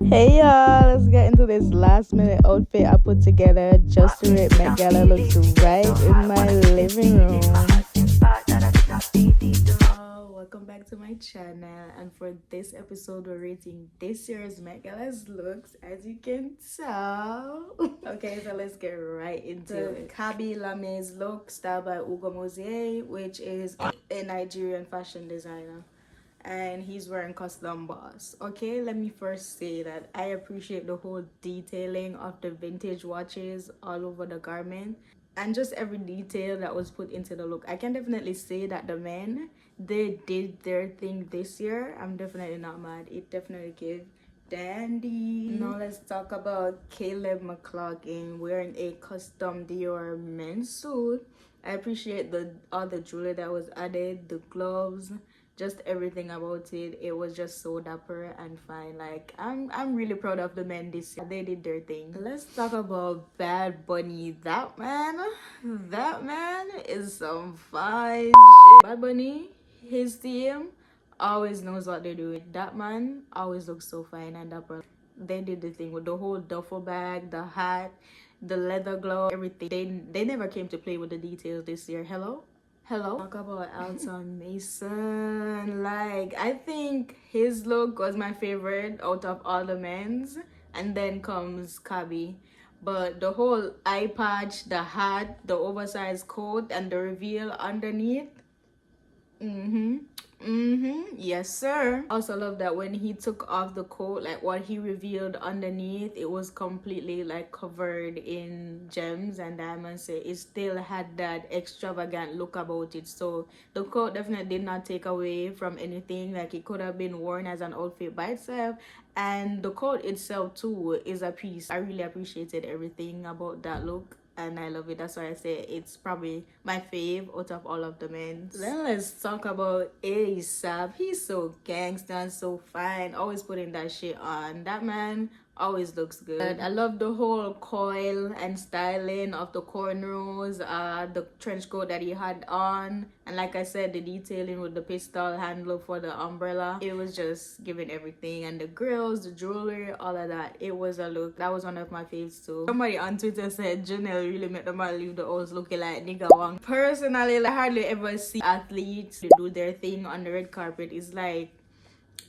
Hey y'all, let's get into this last minute outfit I put together just to it. Met Gala looks right in my living room. Welcome back to my channel, and for this episode we're rating this year's Met Gala's looks, as you can tell. Okay, so let's get right into it. Kabi Lame's look, styled by Ugo Mosier, which is a Nigerian fashion designer, and he's wearing custom boss. Okay, let me first say that I appreciate the whole detailing of the vintage watches all over the garment and just every detail that was put into the look. I can definitely say that the men, they did their thing this year. I'm definitely not mad. It definitely gave dandy. Now let's talk about Caleb McLaughlin wearing a custom Dior men's suit. I appreciate all the jewelry that was added, the gloves, just everything about it. It was just so dapper and fine. Like I'm really proud of the men this year. They did their thing. Let's talk about Bad Bunny. That man is some fine shit. Bad Bunny, his team always knows what they're doing. That man always looks so fine and dapper. They did the thing with the whole duffel bag, the hat, the leather glove, everything. They never came to play with the details this year. Hello. Talk about Alton Mason. Like, I think his look was my favorite out of all the men's, and then comes Kabi. But the whole eye patch, the hat, the oversized coat, and the reveal underneath. Yes, sir. Also love that when he took off the coat, like what he revealed underneath, it was completely like covered in gems and diamonds. So it still had that extravagant look about it. So the coat definitely did not take away from anything. Like, it could have been worn as an outfit by itself. And the coat itself too is a piece. I really appreciated everything about that look, and I love it. That's why I say it's probably my fave out of all of the men. Then let's talk about ASAP. He's so gangsta and so fine, always putting that shit on. That man always looks good. I love the whole coil and styling of the cornrows, the trench coat that he had on, and like I said, the detailing with the pistol handle for the umbrella. It was just giving everything, and the grills, the jewelry, all of that. It was a look that was one of my faves too. Somebody on Twitter said Janelle really made the man leave the house looking like nigga wang. Personally, I hardly ever see athletes do their thing on the red carpet. It's like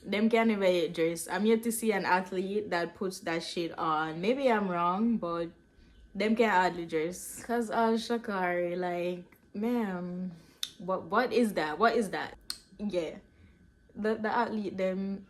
them can't even dress. I'm yet to see an athlete that puts that shit on. Maybe I'm wrong, but them can't hardly dress. Cause Shakari, like, ma'am, what is that? What is that? Yeah, the athlete them.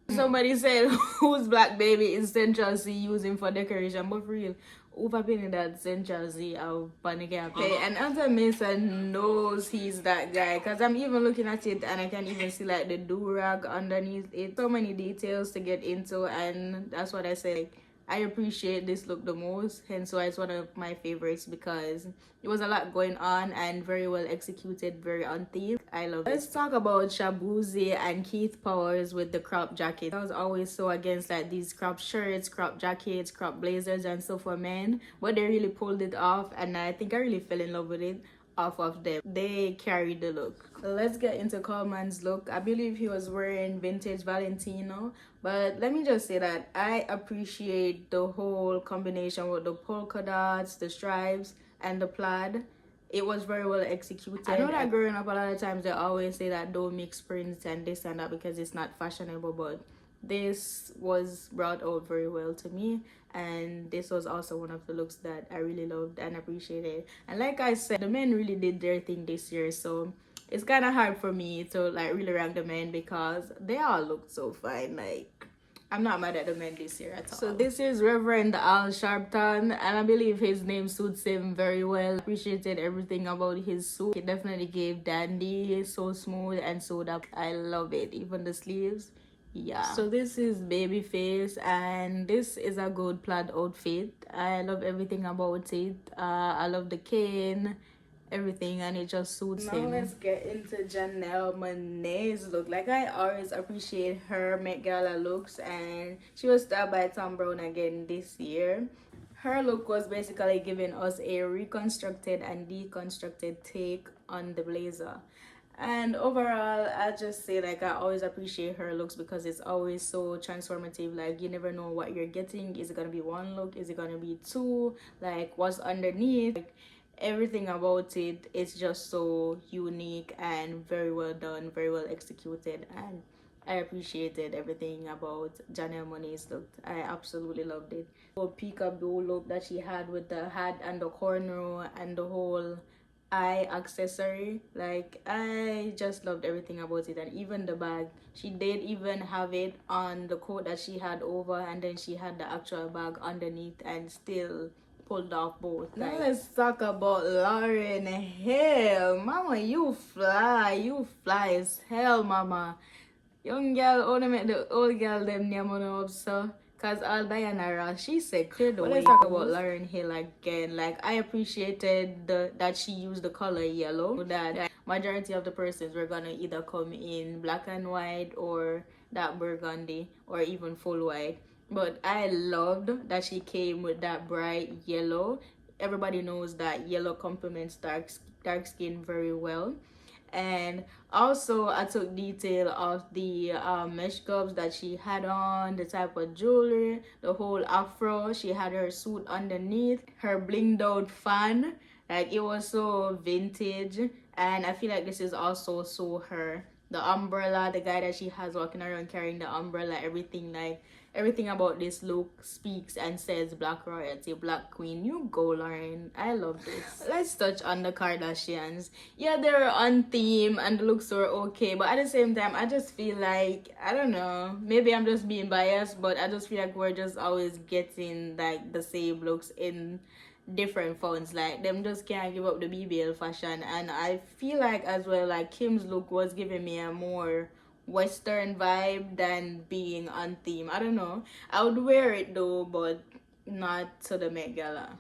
Somebody said whose black baby is Central C using for decoration, but for real, over penny that Central C of panic pay. And Anton Mason knows he's that guy, because I'm even looking at it and I can even see like the do-rag underneath it. So many details to get into, and that's what I said. Like, I appreciate this look the most, hence why it's one of my favorites, because it was a lot going on and very well executed, very on theme. I love it. Let's talk about Shabuzi and Keith Powers with the crop jacket. I was always so against like these crop shirts, crop jackets, crop blazers and stuff for men, but they really pulled it off, and I think I really fell in love with it off of them. They carried the look. Let's get into Coleman's look. I believe he was wearing vintage Valentino, but let me just say that I appreciate the whole combination with the polka dots, the stripes, and the plaid. It was very well executed. I know that growing up, a lot of times they always say that don't mix prints and this and that because it's not fashionable, but this was brought out very well to me, and this was also one of the looks that I really loved and appreciated. And like I said, the men really did their thing this year, so it's kind of hard for me to like really rank the men because they all looked so fine. Like, I'm not mad at the men this year at all. So this is Reverend Al Sharpton, and I believe his name suits him very well. Appreciated everything about his suit. It definitely gave dandy, so smooth and sewed up. I love it. Even the sleeves. Yeah. So this is Babyface, and this is a good plaid outfit. I love everything about it. I love the cane, everything, and it just suits him. Now let's get into Janelle Monáe's look. Like, I always appreciate her Met Gala looks, and she was styled by Tom Brown again this year. Her look was basically giving us a reconstructed and deconstructed take on the blazer. And overall, I just say like I always appreciate her looks because it's always so transformative. Like you never know what you're getting. Is it gonna be one look? Is it gonna be two? Like what's underneath? Like everything about it is just so unique and very well done, very well executed, and I appreciated everything about Janelle Monáe's look. I absolutely loved it. The peekaboo look that she had with the hat and the cornrow and the whole eye accessory, like I just loved everything about it. And even the bag, she did even have it on the coat that she had over, and then she had the actual bag underneath and still pulled off both. Now let's talk about Lauren Hill. Mama, you fly as hell, mama. Young girl only make the old girl them name on up, so cause all Diana Ross, she said clear the way. Let's talk about Lauren Hill again. Like I appreciated that she used the color yellow. That majority of the persons were gonna either come in black and white or that burgundy or even full white. But I loved that she came with that bright yellow. Everybody knows that yellow complements dark skin very well. And also I took detail of the mesh gloves that she had on, the type of jewelry, the whole afro. She had her suit underneath, her blinged out fan, like it was so vintage. And I feel like this is also so her. The umbrella, the guy that she has walking around carrying the umbrella, everything, like everything about this look speaks and says black royalty, black queen. You go, Lauren. I love this. Let's touch on the Kardashians. Yeah, they're on theme and the looks were okay, but at the same time I just feel like, I don't know, maybe I'm just being biased, but I just feel like we're just always getting like the same looks in different phones. Like them just can't give up the BBL fashion. And I feel like as well, like Kim's look was giving me a more western vibe than being on theme. I don't know, I would wear it though, but not to the Met Gala.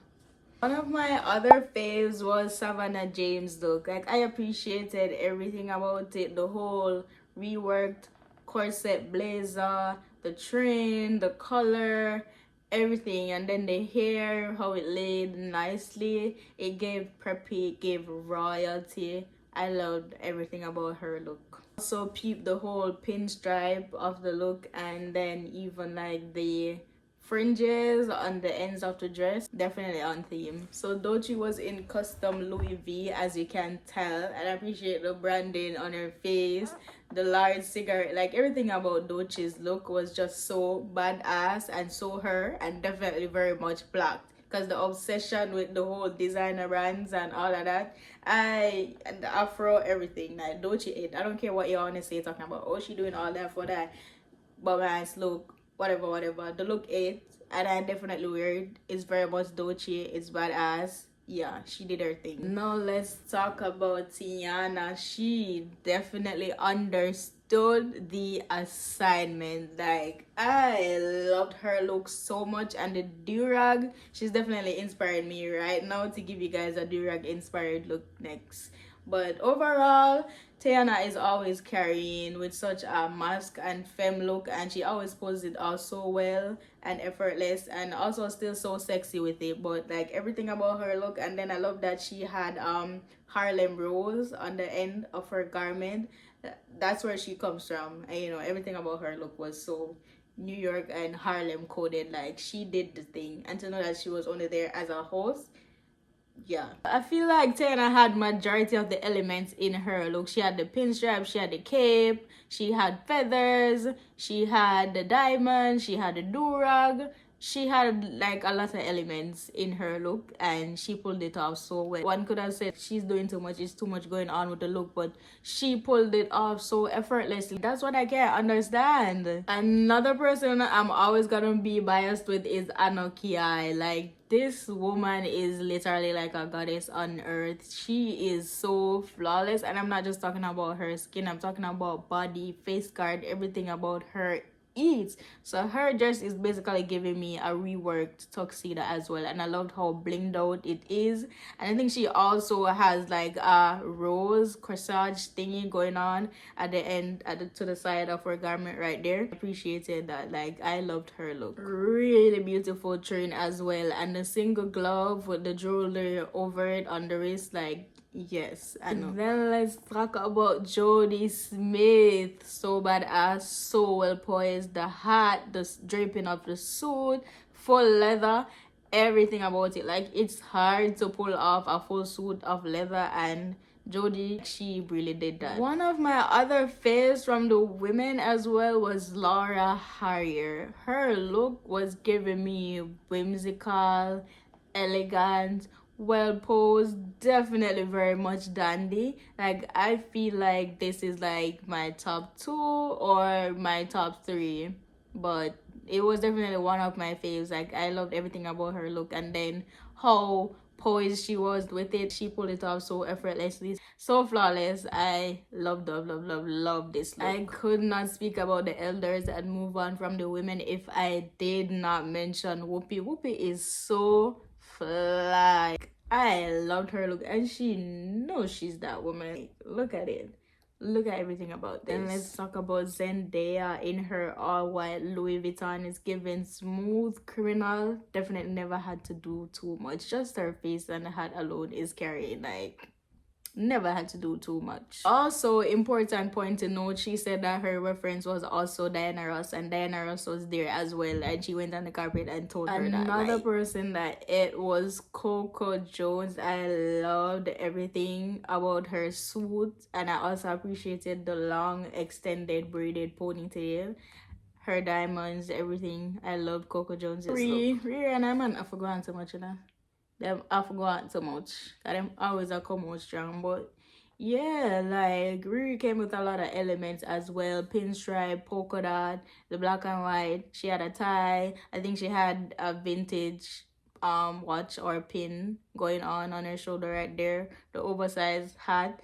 One of my other faves was Savannah James look. Like I appreciated everything about it, the whole reworked corset blazer, the train, the color, everything. And then the hair, how it laid nicely, it gave preppy, it gave royalty. I loved everything about her look. Also peep the whole pinstripe of the look, and then even like the fringes on the ends of the dress, definitely on theme. So Doechii was in custom Louis V, as you can tell, and I appreciate the branding on her face, the large cigarette, like everything about Doechii's look was just so badass and so her, and definitely very much black. Because the obsession with the whole designer brands and all of that, and the afro, everything, like Doechii it. I don't care what you want to say talking about, oh she doing all that for that, but nice look, whatever. The look it, and I definitely wear it. It's very much Doechii. It's badass. Yeah, she did her thing. Now let's talk about Tiana. She definitely understood the assignment. Like I loved her look so much, and the durag, she's definitely inspired me right now to give you guys a durag inspired look next. But overall, Tiana is always carrying with such a mask and femme look, and she always poses it off so well and effortless, and also still so sexy with it. But like everything about her look, and then I love that she had Harlem Rose on the end of her garment. That's where she comes from, and you know everything about her look was so New York and Harlem coded. Like she did the thing, and to know that she was only there as a host, yeah. I feel like Tiana had majority of the elements in her look. She had the pinstripe, she had the cape, she had feathers, she had the diamond, she had the durag. She had like a lot of elements in her look, and she pulled it off so well. One could have said she's doing too much, it's too much going on with the look, but she pulled it off so effortlessly. That's what I can't understand. Another person I'm always gonna be biased with is Anoki. Like this woman is literally like a goddess on earth. She is so flawless, and I'm not just talking about her skin, I'm talking about body, face guard, everything about her eats. So her dress is basically giving me a reworked tuxedo as well, and I loved how blinged out it is. And I think she also has like a rose corsage thingy going on at the end, to the side of her garment right there. Appreciated that. Like I loved her look. Really beautiful train as well, and the single glove with the jewelry over it on the wrist, like Yes, I know. Then let's talk about Jodie Smith. So badass, so well poised. The hat, the draping of the suit, full leather, everything about it. Like, it's hard to pull off a full suit of leather, and Jodie, she really did that. One of my other faves from the women as well was Laura Harrier. Her look was giving me whimsical, elegant, well posed, definitely very much dandy. Like, I feel like this is like my top 2 or my top 3, but it was definitely one of my faves. Like, I loved everything about her look, and then how poised she was with it. She pulled it off so effortlessly, so flawless. I love this look. I could not speak about the elders and move on from the women if I did not mention Whoopi. Whoopi is so fly. I loved her look, and she knows she's that woman. Like, look at it. Look at everything about this. And let's talk about Zendaya in her all-white Louis Vuitton. Is giving smooth criminal. Definitely never had to do too much. Just her face and the hat alone is carrying. Like, never had to do too much. Also, important point to note, she said that her reference was also Diana Ross, and Diana Ross was there as well, and she went on the carpet and told her that. Another person that it was Coco Jones. I loved everything about her suit, and I also appreciated the long extended braided ponytail, her diamonds, everything. I loved Coco Jones' look. Rihanna, man, I forgot so much of that. Them I forgot so much. That them always a come out strong. But yeah, like, Riri came with a lot of elements as well. Pinstripe, polka dot, the black and white. She had a tie. I think she had a vintage watch or pin going on her shoulder right there. The oversized hat.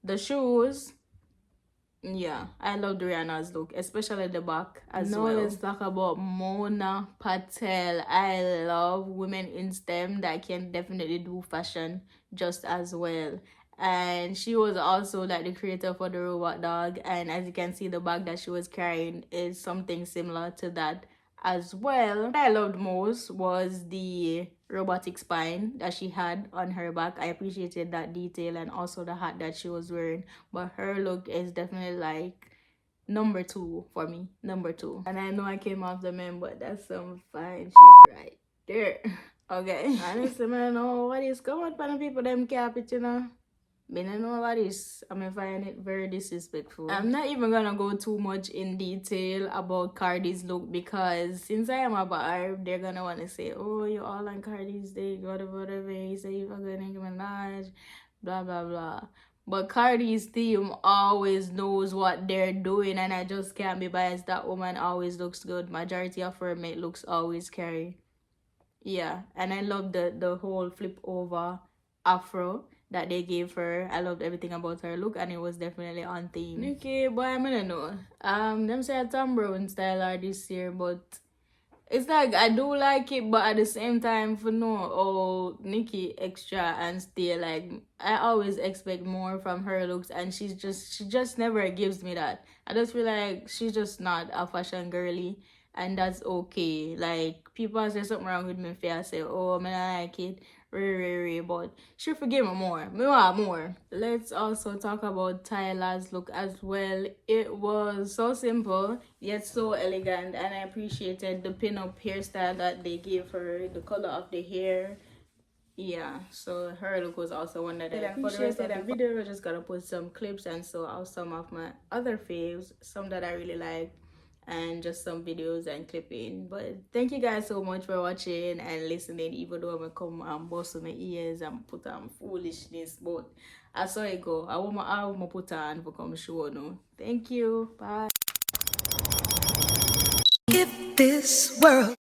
The shoes. Yeah, I love Rihanna's look, especially the back as well. Now let's talk about Mona Patel. I love women in STEM that can definitely do fashion just as well. And she was also like the creator for the robot dog. And as you can see, the bag that she was carrying is something similar to that as well. What I loved most was the robotic spine that she had on her back. I appreciated that detail, and also the hat that she was wearing. But her look is definitely like number 2 for me. Number 2. And I know I came off the men, but that's some fine shit right there. Okay. Honestly, man, I know what is going on. People them cap it, you know. I don't know what is. I find it very disrespectful. I'm not even gonna go too much in detail about Cardi's look, because since I am a barb, they're gonna wanna say, oh, you all on Cardi's day, whatever. You say you're gonna Nicki Minaj, blah blah blah. But Cardi's team always knows what they're doing, and I just can't be biased. That woman always looks good. Majority of her mate looks always carry. Yeah, and I love the whole flip over afro that they gave her. I loved everything about her look, and it was definitely on theme. Okay, boy, I don't know. Them say a Tom Brown style are this year, but it's like I do like it, but at the same time, for no, oh, Nikki extra and stay, like, I always expect more from her looks, and she just never gives me that. I just feel like she's just not a fashion girly, and that's okay. Like, people say something wrong with me if I say, oh, I don't like it, but she forgive me more. Me want more. Let's also talk about Tyla's look as well. It was so simple yet so elegant, and I appreciated the pin-up hairstyle that they gave her, the color of the hair. Yeah, so her look was also one that I appreciated. For the rest of the video, we're just gonna put some clips and so out some of my other faves, some that I really like, and just some videos and clipping. But thank you guys so much for watching and listening, even though I come and bust my ears and put on foolishness, but I saw it go. I want put on for come show no. Thank you. Bye. If this world